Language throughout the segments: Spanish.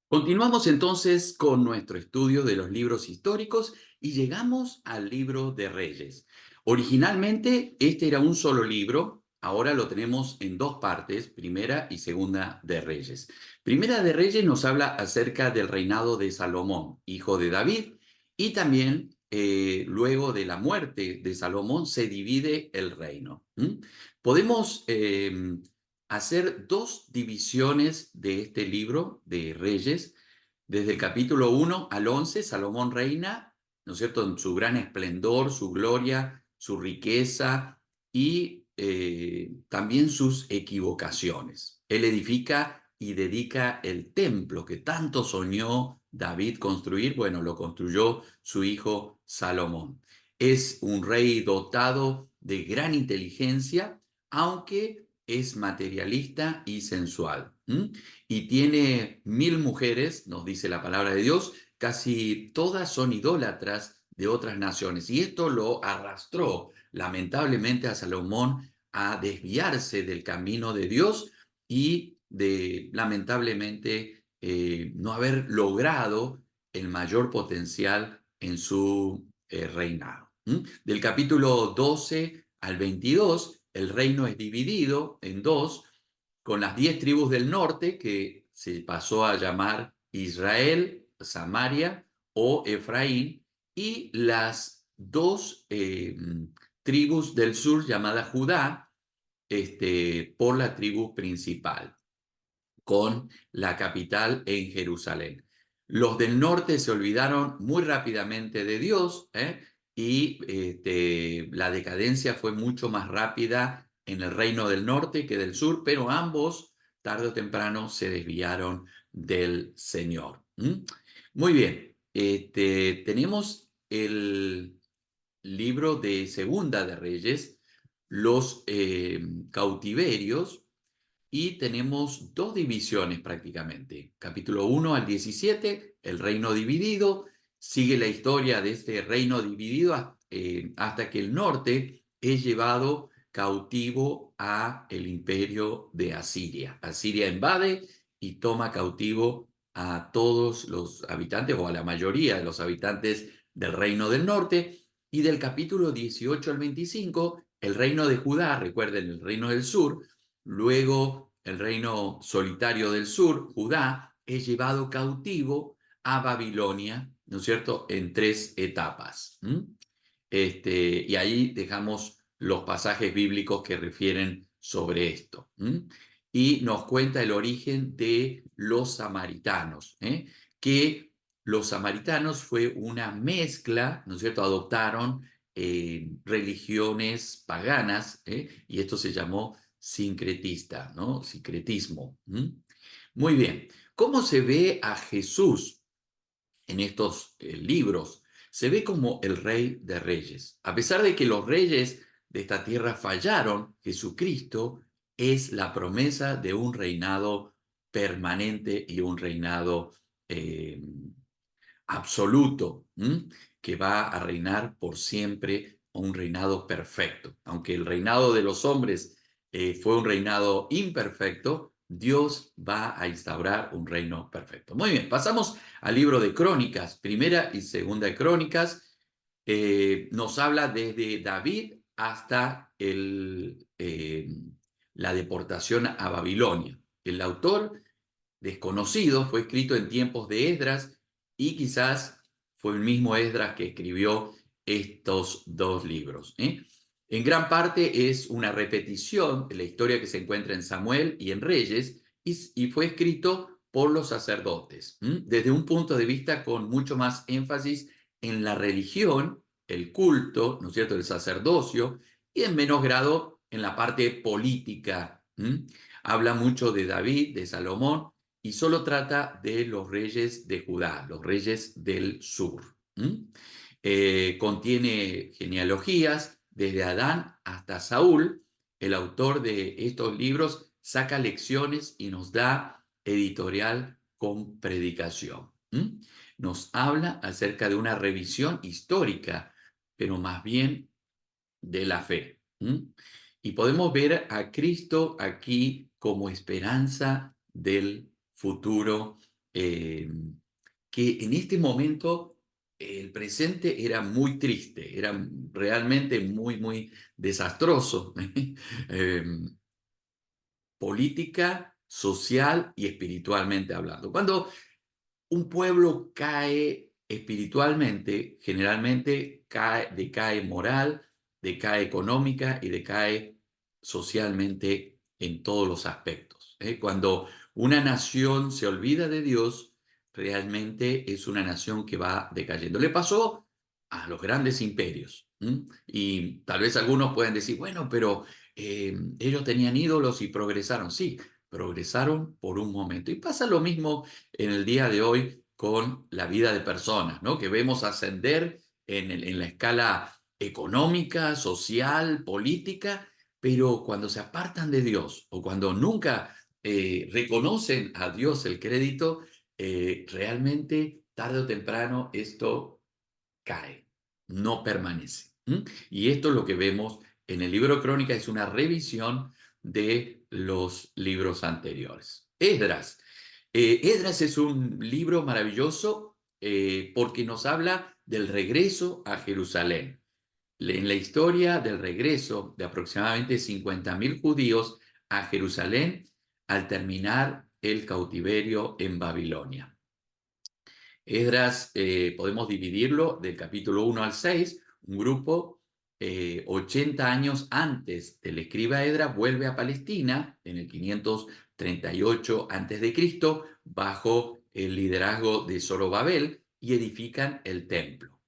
Continuamos entonces con nuestro estudio de los libros históricos y llegamos al libro de Reyes. Originalmente este era un solo libro, ahora lo tenemos en dos partes, Primera y Segunda de Reyes. Primera de Reyes nos habla acerca del reinado de Salomón, hijo de David, y también luego de la muerte de Salomón se divide el reino. Podemos hacer dos divisiones de este libro de Reyes. Desde el capítulo 1 al 11, Salomón reina, ¿no es cierto?, en su gran esplendor, su gloria, su riqueza y también sus equivocaciones. Él edifica y dedica el templo que tanto soñó David construir. Bueno, lo construyó su hijo Salomón. Es un rey dotado de gran inteligencia, aunque es materialista y sensual. Y tiene 1000 mujeres, nos dice la palabra de Dios, casi todas son idólatras de otras naciones. Y esto lo arrastró lamentablemente a Salomón a desviarse del camino de Dios y de lamentablemente no haber logrado el mayor potencial en su reinado. Del capítulo 12 al 22, el reino es dividido en dos, con las 10 tribus del norte, que se pasó a llamar Israel, Samaria o Efraín, y las dos tribus del sur llamadas Judá, por la tribu principal, con la capital en Jerusalén. Los del norte se olvidaron muy rápidamente de Dios, y la decadencia fue mucho más rápida en el reino del norte que del sur, pero ambos, tarde o temprano, se desviaron del Señor. Muy bien, tenemos el libro de Segunda de Reyes, los cautiverios, y tenemos dos divisiones prácticamente. Capítulo 1 al 17, el reino dividido. Sigue la historia de este reino dividido hasta que el norte es llevado cautivo a el imperio de Asiria. Asiria invade y toma cautivo a todos los habitantes o a la mayoría de los habitantes del reino del norte. Y del capítulo 18 al 25, el reino de Judá, recuerden, el reino del sur. Luego, el reino solitario del sur, Judá, es llevado cautivo a Babilonia, ¿no es cierto?, en tres etapas. Y ahí dejamos los pasajes bíblicos que refieren sobre esto. Y nos cuenta el origen de los samaritanos, que los samaritanos fue una mezcla, ¿no es cierto?, adoptaron religiones paganas, y esto se llamó sincretista, ¿no? Sincretismo. Muy bien. ¿Cómo se ve a Jesús en estos libros? Se ve como el Rey de Reyes. A pesar de que los reyes de esta tierra fallaron, Jesucristo es la promesa de un reinado permanente y un reinado eh, absoluto, que va a reinar por siempre, un reinado perfecto. Aunque el reinado de los hombres fue un reinado imperfecto, Dios va a instaurar un reino perfecto. Muy bien, pasamos al libro de Crónicas, Primera y Segunda de Crónicas. Nos habla desde David hasta la deportación a Babilonia. El autor desconocido, fue escrito en tiempos de Esdras y quizás fue el mismo Esdras que escribió estos dos libros. En gran parte es una repetición de la historia que se encuentra en Samuel y en Reyes, y fue escrito por los sacerdotes, desde un punto de vista con mucho más énfasis en la religión, el culto, ¿no es cierto?, el sacerdocio, y en menos grado en la parte política. Habla mucho de David, de Salomón, y solo trata de los reyes de Judá, los reyes del sur. Contiene genealogías desde Adán hasta Saúl. El autor de estos libros saca lecciones y nos da editorial con predicación. Nos habla acerca de una revisión histórica, pero más bien de la fe. Y podemos ver a Cristo aquí como esperanza del futuro eh, que en este momento el presente era muy triste, era realmente muy, muy desastroso, eh, política, social y espiritualmente hablando. Cuando un pueblo cae espiritualmente, generalmente decae moral, decae económica y decae socialmente en todos los aspectos. Cuando una nación se olvida de Dios, realmente es una nación que va decayendo. Le pasó a los grandes imperios. Y tal vez algunos pueden decir, bueno, pero ellos tenían ídolos y progresaron. Sí, progresaron por un momento. Y pasa lo mismo en el día de hoy con la vida de personas, ¿no? Que vemos ascender en la escala económica, social, política, pero cuando se apartan de Dios o cuando nunca reconocen a Dios el crédito, realmente tarde o temprano esto cae, no permanece. Y esto es lo que vemos en el libro de Crónica, es una revisión de los libros anteriores. Esdras. Esdras es un libro maravilloso porque nos habla del regreso a Jerusalén. En la historia del regreso de aproximadamente 50.000 judíos a Jerusalén al terminar el cautiverio en Babilonia. Esdras, podemos dividirlo del capítulo 1 al 6, un grupo 80 años antes del escriba Esdras vuelve a Palestina en el 538 a.C. bajo el liderazgo de Zorobabel y edifican el templo.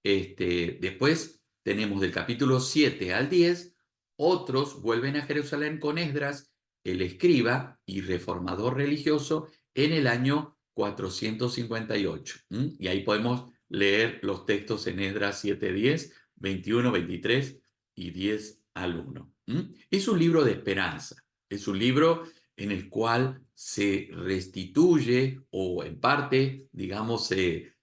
Después tenemos del capítulo 7 al 10, otros vuelven a Jerusalén con Esdras, el escriba y reformador religioso, en el año 458. Y ahí podemos leer los textos en Esdras 7:10, 21, 23 y 10 al 1. Es un libro de esperanza, es un libro en el cual se restituye o en parte, digamos, se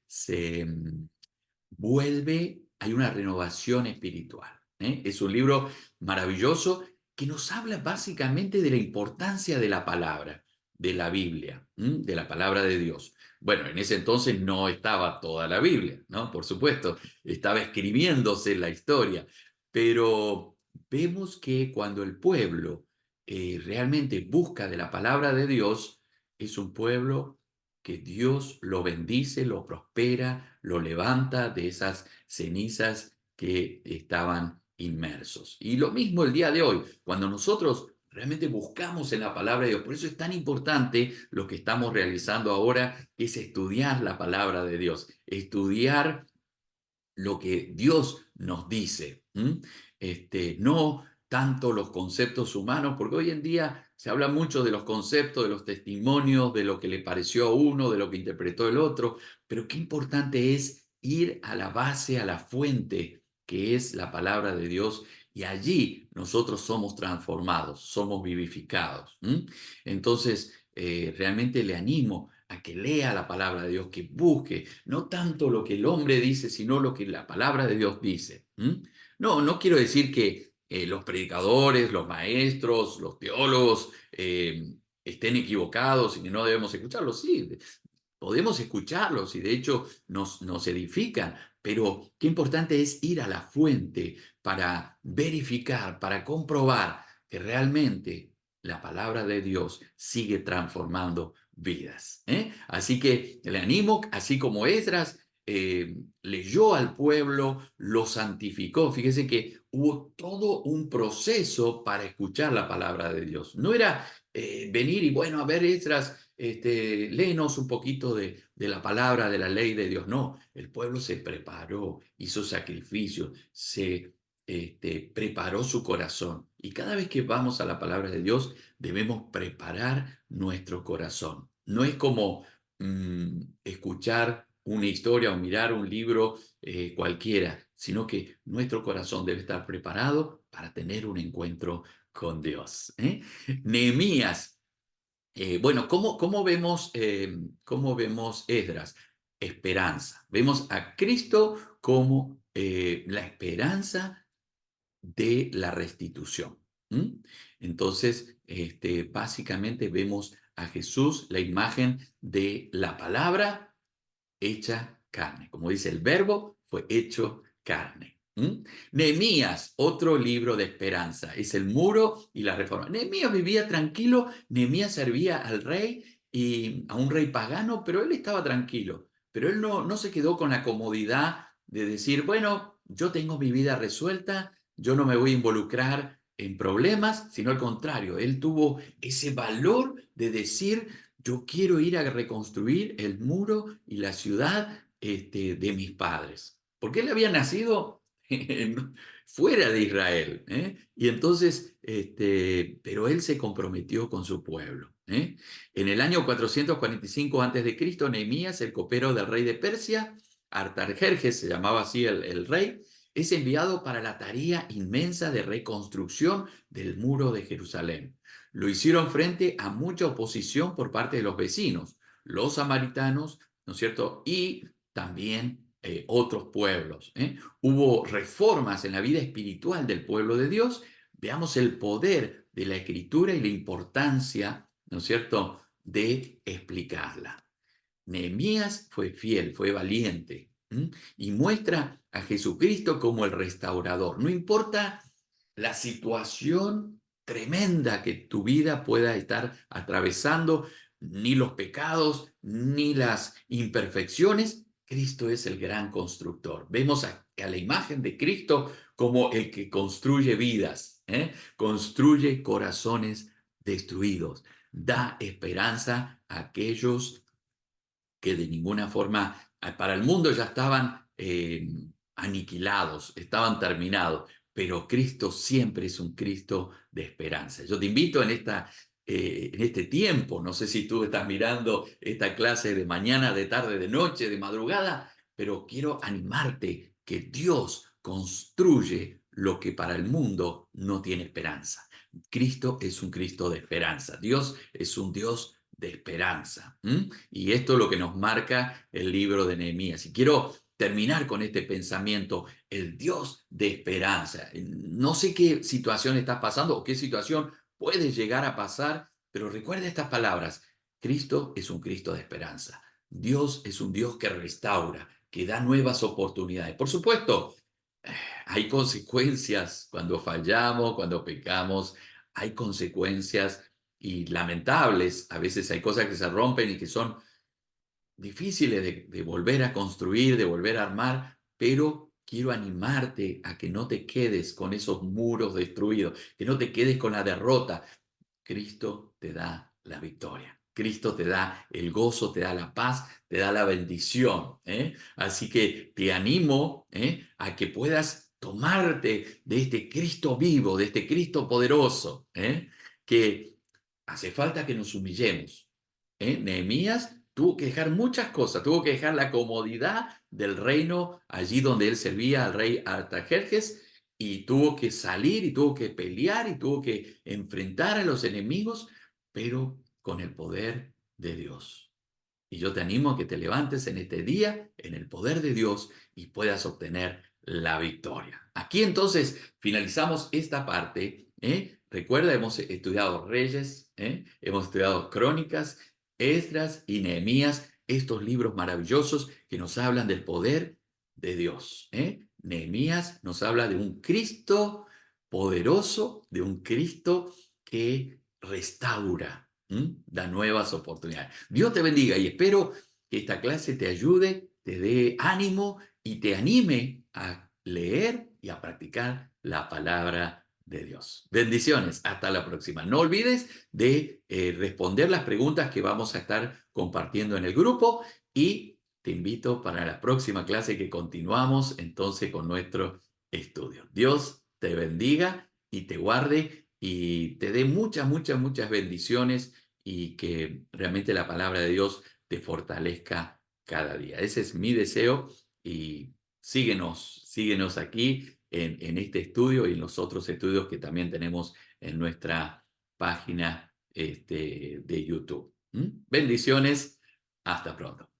vuelve, hay una renovación espiritual. Es un libro maravilloso que nos habla básicamente de la importancia de la palabra, de la Biblia, de la palabra de Dios. Bueno, en ese entonces no estaba toda la Biblia, ¿no? Por supuesto, estaba escribiéndose la historia, pero vemos que cuando el pueblo realmente busca de la palabra de Dios, es un pueblo que Dios lo bendice, lo prospera, lo levanta de esas cenizas que estaban inmersos. Y lo mismo el día de hoy, cuando nosotros realmente buscamos en la palabra de Dios. Por eso es tan importante lo que estamos realizando ahora, que es estudiar la palabra de Dios, estudiar lo que Dios nos dice. No tanto los conceptos humanos, porque hoy en día se habla mucho de los conceptos, de los testimonios, de lo que le pareció a uno, de lo que interpretó el otro, pero qué importante es ir a la base, a la fuente, que es la palabra de Dios, y allí nosotros somos transformados, somos vivificados. Entonces, realmente le animo a que lea la palabra de Dios, que busque no tanto lo que el hombre dice, sino lo que la palabra de Dios dice. No, no quiero decir que los predicadores, los maestros, los teólogos estén equivocados y que no debemos escucharlos. Sí, podemos escucharlos y de hecho nos edifican, pero qué importante es ir a la fuente para verificar, para comprobar que realmente la palabra de Dios sigue transformando vidas. Así que le animo, así como Esdras leyó al pueblo, lo santificó. Fíjese que hubo todo un proceso para escuchar la palabra de Dios. No era venir y bueno, a ver, Esdras, léenos un poquito de la palabra, de la ley de Dios. No, el pueblo se preparó, hizo sacrificios, se preparó su corazón. Y cada vez que vamos a la palabra de Dios, debemos preparar nuestro corazón. No es como escuchar una historia o mirar un libro cualquiera, sino que nuestro corazón debe estar preparado para tener un encuentro con Dios. Nehemías. Bueno, ¿cómo vemos Esdras? Esperanza. Vemos a Cristo como la esperanza de la restitución. ¿Mm? Entonces, básicamente vemos a Jesús la imagen de la palabra hecha carne. Como dice el verbo, fue hecho carne. Nehemías, otro libro de esperanza, es el muro y la reforma. Nehemías vivía tranquilo, Nehemías servía al rey y a un rey pagano, pero él estaba tranquilo. Pero él no se quedó con la comodidad de decir, bueno, yo tengo mi vida resuelta, yo no me voy a involucrar en problemas, sino al contrario, él tuvo ese valor de decir, yo quiero ir a reconstruir el muro y la ciudad de mis padres. Porque él había nacido fuera de Israel, ¿eh? Y entonces, pero él se comprometió con su pueblo, ¿eh? En el año 445 a.C., Nehemías, el copero del rey de Persia, Artajerjes, se llamaba así el rey, es enviado para la tarea inmensa de reconstrucción del muro de Jerusalén. Lo hicieron frente a mucha oposición por parte de los vecinos, los samaritanos, ¿no es cierto? Y también otros pueblos, ¿eh? Hubo reformas en la vida espiritual del pueblo de Dios. Veamos el poder de la escritura y la importancia, ¿no es cierto?, de explicarla. Nehemías fue fiel, fue valiente, y muestra a Jesucristo como el restaurador. No importa la situación tremenda que tu vida pueda estar atravesando, ni los pecados, ni las imperfecciones, Cristo es el gran constructor. Vemos a la imagen de Cristo como el que construye vidas, ¿eh? Construye corazones destruidos, da esperanza a aquellos que de ninguna forma para el mundo ya estaban aniquilados, estaban terminados, pero Cristo siempre es un Cristo de esperanza. Yo te invito en este tiempo, no sé si tú estás mirando esta clase de mañana, de tarde, de noche, de madrugada, pero quiero animarte que Dios construye lo que para el mundo no tiene esperanza. Cristo es un Cristo de esperanza. Dios es un Dios de esperanza. Y esto es lo que nos marca el libro de Nehemías. Y quiero terminar con este pensamiento, el Dios de esperanza. No sé qué situación estás pasando o qué situación puede llegar a pasar, pero recuerda estas palabras. Cristo es un Cristo de esperanza. Dios es un Dios que restaura, que da nuevas oportunidades. Por supuesto, hay consecuencias cuando fallamos, cuando pecamos, hay consecuencias y lamentables. A veces hay cosas que se rompen y que son difíciles de volver a construir, de volver a armar, pero quiero animarte a que no te quedes con esos muros destruidos, que no te quedes con la derrota. Cristo te da la victoria. Cristo te da el gozo, te da la paz, te da la bendición, ¿eh? Así que te animo, a que puedas tomarte de este Cristo vivo, de este Cristo poderoso, que hace falta que nos humillemos. Nehemías tuvo que dejar muchas cosas, tuvo que dejar la comodidad del reino allí donde él servía al rey Artajerjes, y tuvo que salir y tuvo que pelear y tuvo que enfrentar a los enemigos, pero con el poder de Dios. Y yo te animo a que te levantes en este día en el poder de Dios y puedas obtener la victoria. Aquí entonces finalizamos esta parte. Recuerda, hemos estudiado Reyes, hemos estudiado Crónicas, Esdras y Nehemías, estos libros maravillosos que nos hablan del poder de Dios. Nehemías nos habla de un Cristo poderoso, de un Cristo que restaura, da nuevas oportunidades. Dios te bendiga y espero que esta clase te ayude, te dé ánimo y te anime a leer y a practicar la palabra de Dios. Bendiciones, hasta la próxima. No olvides de responder las preguntas que vamos a estar compartiendo en el grupo y te invito para la próxima clase que continuamos entonces con nuestro estudio. Dios te bendiga y te guarde y te dé muchas, muchas, muchas bendiciones y que realmente la palabra de Dios te fortalezca cada día. Ese es mi deseo y síguenos aquí en este estudio y en los otros estudios que también tenemos en nuestra página de YouTube. Bendiciones, hasta pronto.